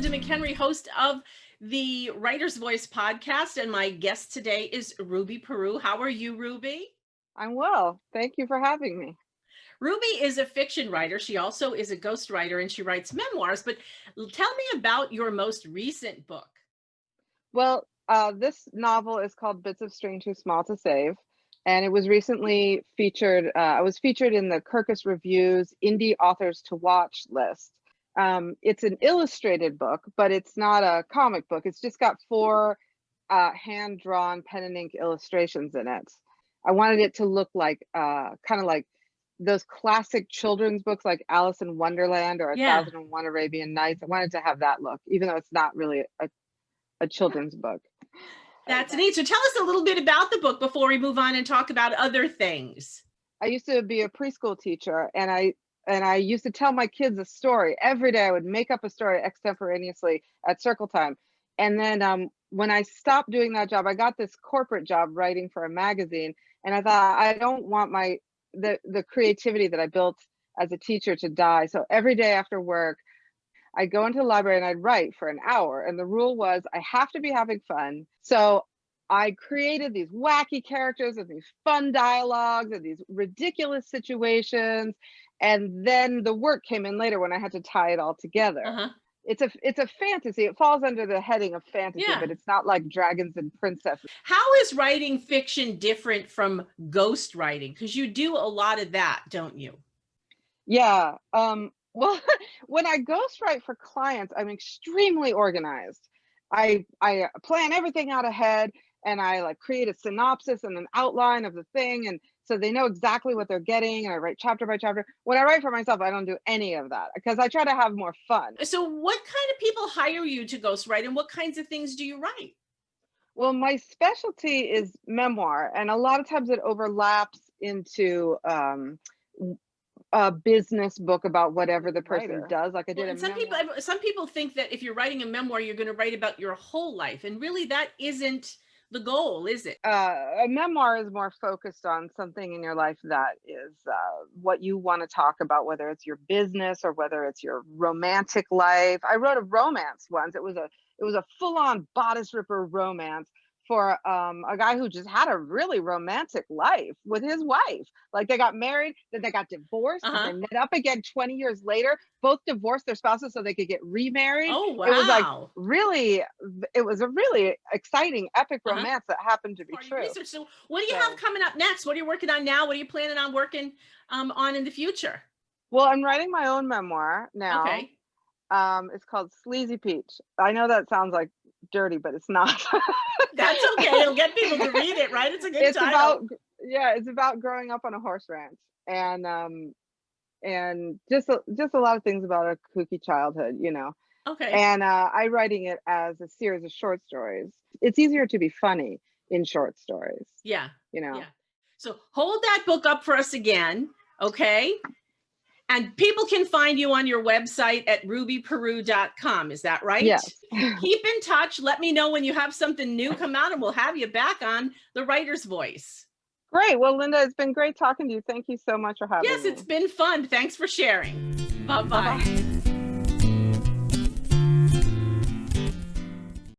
Linda McHenry, host of the Writer's Voice podcast, and my guest today is Ruby Peru. How are you, Ruby? I'm well. Thank you for having me. Ruby is a fiction writer. She also is a ghostwriter, and she writes memoirs. But tell me about your most recent book. Well, this novel is called Bits of String Too Small to Save, and it was recently featured. I was featured in the Kirkus Review's Indie Authors to Watch list. It's an illustrated book, but it's not a comic book. It's just got 4 hand-drawn pen and ink illustrations in it. I wanted it to look like kind of like those classic children's books like Alice in Wonderland or Yeah. 1001 Arabian Nights. I wanted to have that look, even though it's not really a children's book. That's neat. So tell us a little bit about the book before we move on and talk about other things. I used to be a preschool teacher, and I used to tell my kids a story every day. I would make up a story extemporaneously at circle time. And then when I stopped doing that job, I got this corporate job writing for a magazine, and I thought I don't want the creativity that I built as a teacher to die. So every day after work, I'd go into the library and I'd write for an hour. And the rule was I have to be having fun. So I created these wacky characters and these fun dialogues and these ridiculous situations. And then the work came in later when I had to tie it all together. Uh-huh. It's a fantasy. It falls under the heading of fantasy, Yeah. but it's not like dragons and princesses. How is writing fiction different from ghost writing? Because you do a lot of that, don't you? Yeah. Well, when I ghostwrite for clients, I'm extremely organized. I plan everything out ahead, and I like create a synopsis and an outline of the thing, and so they know exactly what they're getting, and I write chapter by chapter. When I write for myself, I don't do any of that because I try to have more fun. So what kind of people hire you to ghostwrite, and what kinds of things do you write? Well, my specialty is memoir, and a lot of times it overlaps into a business book about whatever the person does. Like I did Well, a and memoir. some people think that if you're writing a memoir, you're going to write about your whole life, and really that isn't the goal, is it? A memoir is more focused on something in your life that is what you want to talk about, whether it's your business or whether it's your romantic life. I wrote a romance once. It was a full-on bodice ripper romance for a guy who just had a really romantic life with his wife. Like they got married, then they got divorced, Uh-huh. they met up again 20 years later, both divorced their spouses so they could get remarried. Oh, wow. It was like it was a really exciting, epic Uh-huh. romance that happened to be Part of your true. research. So what do you have coming up next? What are you working on now? What are you planning on working on in the future? Well, I'm writing my own memoir now. Okay. It's called Sleazy Peach. I know that sounds like dirty, but it's not. That's okay. It'll get people to read it, right? It's a good title. It's about growing up on a horse ranch and just a lot of things about a kooky childhood, you know. Okay. And I'm writing it as a series of short stories. It's easier to be funny in short stories. Yeah. You know. Yeah. So hold that book up for us again, okay? And people can find you on your website at rubyperu.com. Is that right? Yes. Keep in touch. Let me know when you have something new come out, and we'll have you back on The Writer's Voice. Great. Well, Linda, it's been great talking to you. Thank you so much for having me. Yes, it's been fun. Thanks for sharing. Bye-bye. Bye-bye.